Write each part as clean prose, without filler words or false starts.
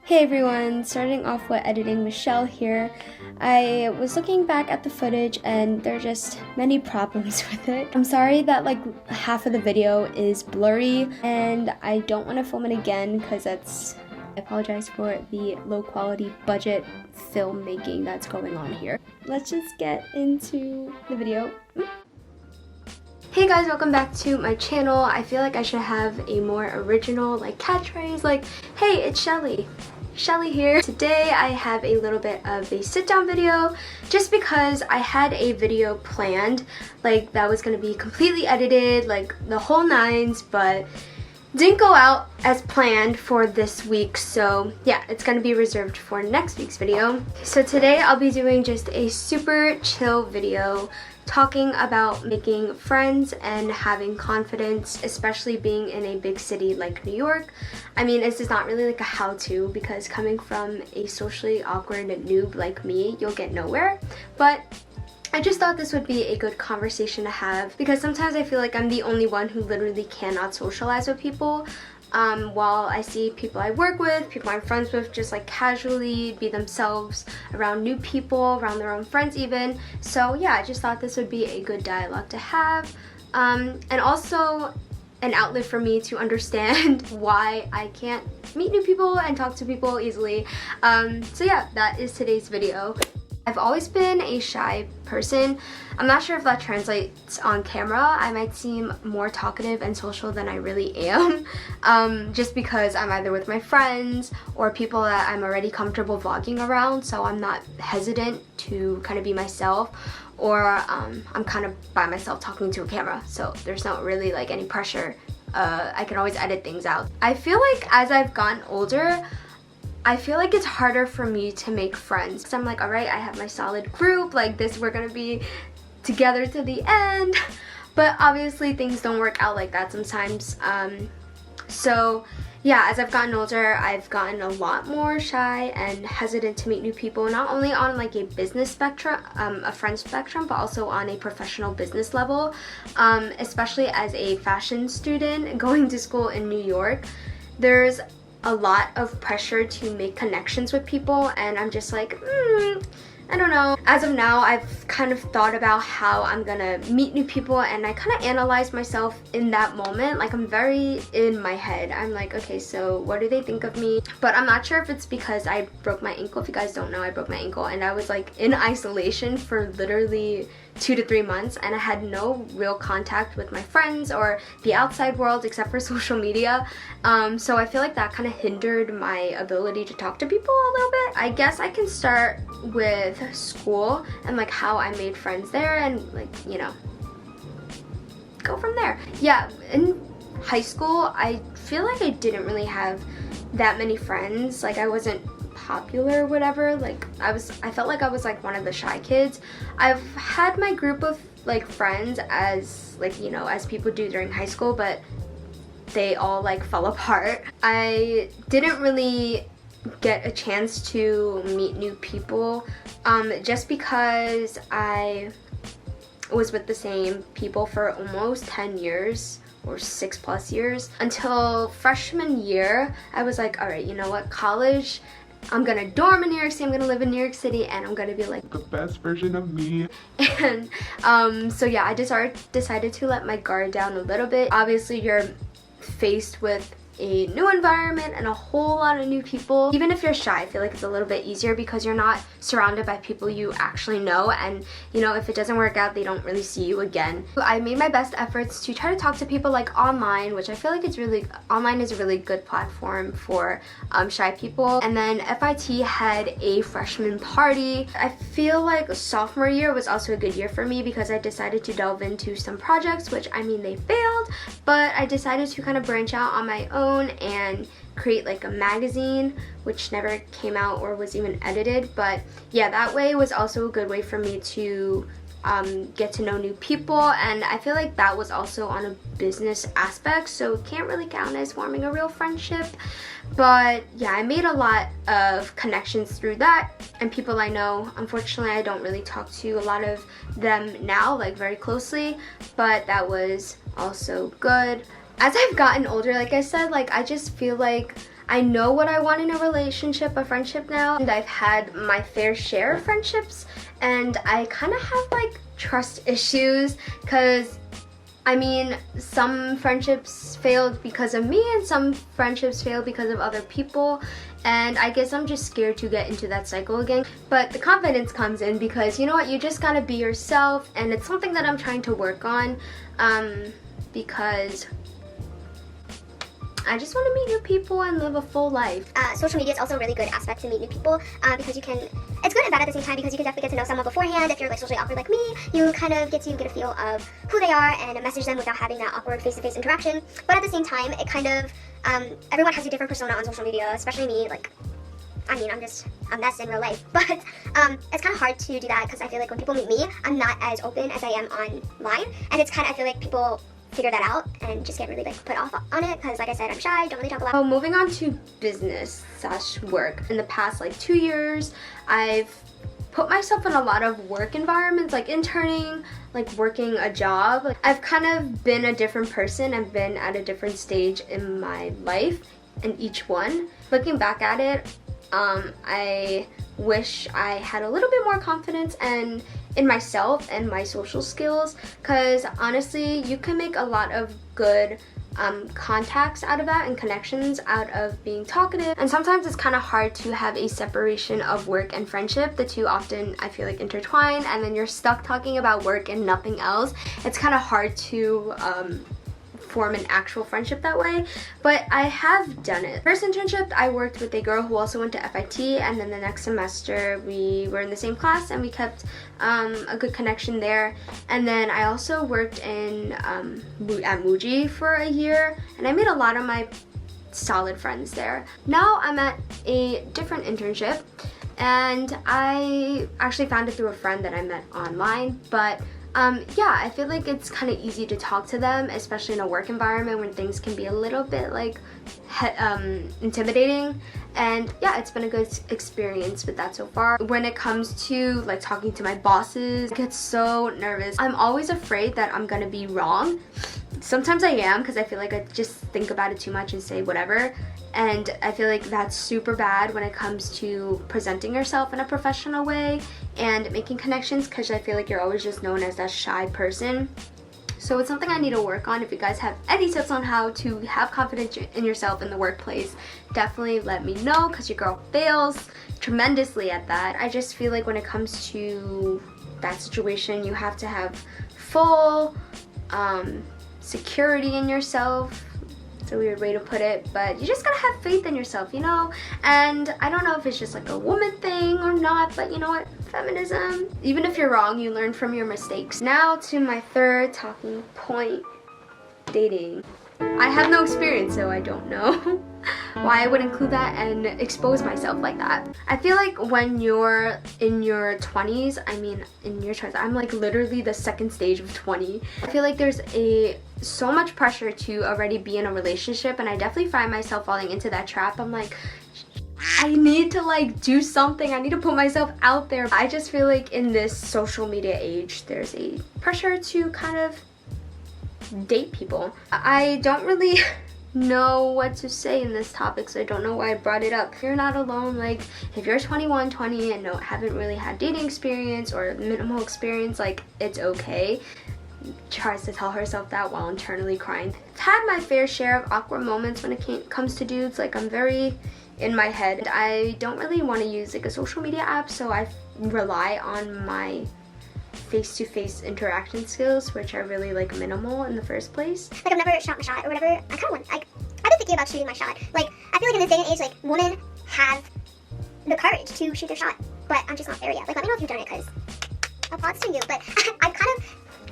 Hey everyone, starting off with editing, Michelle here. I was looking back at the footage and there are just many problems with it. I'm sorry that like half of the video is blurry and I don't want to film it again because I apologize for the low quality budget filmmaking that's going on here. Let's just get into the video. Hey guys, welcome back to my channel. I feel like I should have a more original like catchphrase like, hey, it's Shelly. Shelly here. Today I have a little bit of a sit down video just because I had a video planned like that was going to be completely edited, like the whole nines, but didn't go out as planned for this week, so yeah, it's going to be reserved for next week's video. So today I'll be doing just a super chill video talking about making friends and having confidence, especially being in a big city like New York. I mean, this is not really like a how-to because coming from a socially awkward noob like me, you'll get nowhere, but I just thought this would be a good conversation to have because sometimes I feel like I'm the only one who literally cannot socialize with people. While I see people I work with, people I'm friends with, just like casually be themselves around new people, around their own friends even. So yeah, I just thought this would be a good dialogue to have. And also an outlet for me to understand why I can't meet new people and talk to people easily. So yeah, that is today's video. I've always been a shy person. I'm not sure if that translates on camera. I might seem more talkative and social than I really am, just because I'm either with my friends or people that I'm already comfortable vlogging around, so I'm not hesitant to kind of be myself, or I'm kind of by myself talking to a camera, so there's not really like any pressure. I can always edit things out. I feel like as I've gotten older, I feel like it's harder for me to make friends. So I'm like, all right, I have my solid group, like this, we're gonna be together to the end. But obviously things don't work out like that sometimes. So yeah, as I've gotten older, I've gotten a lot more shy and hesitant to meet new people, not only on like a business spectrum, a friend spectrum, but also on a professional business level, especially as a fashion student going to school in New York. There's a lot of pressure to make connections with people, and I'm just like, I don't know. As of now, I've kind of thought about how I'm gonna meet new people, and I kind of analyze myself in that moment. Like, I'm very in my head. I'm like, okay, so what do they think of me? But I'm not sure if it's because I broke my ankle. If you guys don't know, I broke my ankle, and I was like in isolation for literally 2 to 3 months, and I had no real contact with my friends or the outside world except for social media. So I feel like that kind of hindered my ability to talk to people a little bit. I guess I can start with school and like how I made friends there, and like, you know, go from there. Yeah, in high school, I feel like I didn't really have that many friends. Like, I wasn't popular or whatever. Like, I felt like I was like one of the shy kids. I've had my group of like friends as like, you know, as people do during high school, but they all like fell apart. I didn't really get a chance to meet new people just because I was with the same people for almost 10 years or 6+ years. Until freshman year, I was like, all right, you know what, college, I'm gonna dorm in New York City, I'm gonna live in New York City, and I'm gonna be like the best version of me. And so yeah, I just decided to let my guard down a little bit. Obviously, you're faced with a new environment and a whole lot of new people. Even if you're shy, I feel like it's a little bit easier because you're not surrounded by people you actually know, and you know, if it doesn't work out, they don't really see you again. I made my best efforts to try to talk to people like online, which I feel like online is a really good platform for shy people. And then FIT had a freshman party. I feel like sophomore year was also a good year for me because I decided to delve into some projects, which I mean, they failed, but I decided to kind of branch out on my own and create like a magazine, which never came out or was even edited. But yeah, that way was also a good way for me to get to know new people, and I feel like that was also on a business aspect, so it can't really count as forming a real friendship. But yeah, I made a lot of connections through that, and people I know. Unfortunately, I don't really talk to a lot of them now, like very closely, but that was also good. As I've gotten older, like I said, like I just feel like I know what I want in a relationship, a friendship now, and I've had my fair share of friendships, and I kind of have like trust issues because I mean, some friendships failed because of me and some friendships failed because of other people, and I guess I'm just scared to get into that cycle again. But the confidence comes in because, you know what, you just gotta be yourself, and it's something that I'm trying to work on because I just want to meet new people and live a full life. Social media is also a really good aspect to meet new people because you can, it's good and bad at the same time because you can definitely get to know someone beforehand. If you're like socially awkward like me, you kind of get a feel of who they are and message them without having that awkward face-to-face interaction. But at the same time, it kind of, everyone has a different persona on social media, especially me. Like, I mean, I'm just a mess in real life, but it's kind of hard to do that because I feel like when people meet me, I'm not as open as I am online, and it's kind of, I feel like people figure that out and just get really like put off on it because, like I said, I'm shy, don't really talk a lot. So moving on to business/work. In the past like 2 years, I've put myself in a lot of work environments, like interning, like working a job. I've kind of been a different person. I've been at a different stage in my life in each one. Looking back at it, I wish I had a little bit more confidence and in myself and my social skills, because honestly you can make a lot of good contacts out of that and connections out of being talkative, and sometimes it's kind of hard to have a separation of work and friendship. The two often, I feel like, intertwine, and then you're stuck talking about work and nothing else. It's kind of hard to form an actual friendship that way, but I have done it. First internship, I worked with a girl who also went to FIT, and then the next semester we were in the same class and we kept a good connection there. And then I also worked in at Muji for a year, and I made a lot of my solid friends there. Now I'm at a different internship, and I actually found it through a friend that I met online, but yeah, I feel like it's kind of easy to talk to them, especially in a work environment when things can be a little bit like intimidating. And yeah, it's been a good experience with that so far. When it comes to like talking to my bosses, I get so nervous. I'm always afraid that I'm gonna be wrong. Sometimes I am, because I feel like I just think about it too much and say whatever. And I feel like that's super bad when it comes to presenting yourself in a professional way and making connections, because I feel like you're always just known as that shy person. So it's something I need to work on. If you guys have any tips on how to have confidence in yourself in the workplace, definitely let me know, because your girl fails tremendously at that. I just feel like when it comes to that situation, you have to have full security in yourself. It's a weird way to put it, but you just gotta have faith in yourself, you know? And I don't know if it's just like a woman thing or not, but you know what? Feminism. Even if you're wrong, you learn from your mistakes. Now to my third talking point, dating. I have no experience, so I don't know why I would include that and expose myself like that. I feel like when you're in your 20s, I mean in your 20s, I'm like literally the second stage of 20. I feel like there's so much pressure to already be in a relationship, and I definitely find myself falling into that trap. I'm like, I need to like do something. I need to put myself out there. I just feel like in this social media age, there's a pressure to kind of date people. I don't really know what to say in this topic, so I don't know why I brought it up. If you're not alone, like if you're 21, 20 and haven't really had dating experience or minimal experience, like it's okay. Tries to tell herself that while internally crying. I've had my fair share of awkward moments when it comes to dudes. Like I'm very in my head. I don't really want to use like a social media app, so I rely on my face-to-face interaction skills, which are really like minimal in the first place. Like I've never shot my shot or whatever. I kind of want, like, I've been thinking about shooting my shot. Like I feel like in this day and age, like women have the courage to shoot their shot, but I'm just not there yet. Like let me know if you've done it, because applause to you. But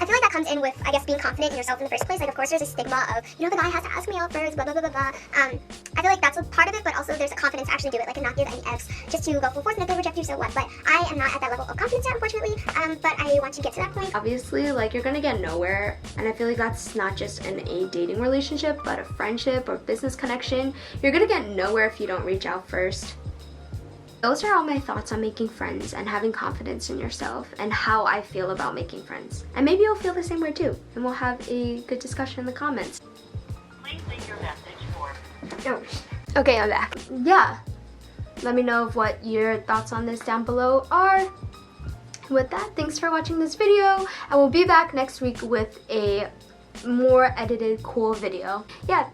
I feel like that comes in with, I guess, being confident in yourself in the first place. Like, of course, there's a stigma of, you know, the guy has to ask me out first, blah, blah, blah, blah, blah. I feel like that's a part of it, but also there's a confidence to actually do it, like, and not give any F's just to go full force, and if they reject you, so what? But I am not at that level of confidence yet, unfortunately, but I want to get to that point. Obviously, like, you're gonna get nowhere, and I feel like that's not just in a dating relationship, but a friendship or business connection. You're gonna get nowhere if you don't reach out first. Those are all my thoughts on making friends and having confidence in yourself and how I feel about making friends. And maybe you'll feel the same way too, and we'll have a good discussion in the comments. Please leave your message for... Oh. Okay, I'm back. Yeah, let me know what your thoughts on this down below are. With that, thanks for watching this video. I will be back next week with a more edited, cool video. Yeah,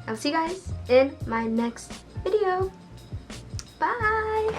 I'll see you guys in my next video. Bye!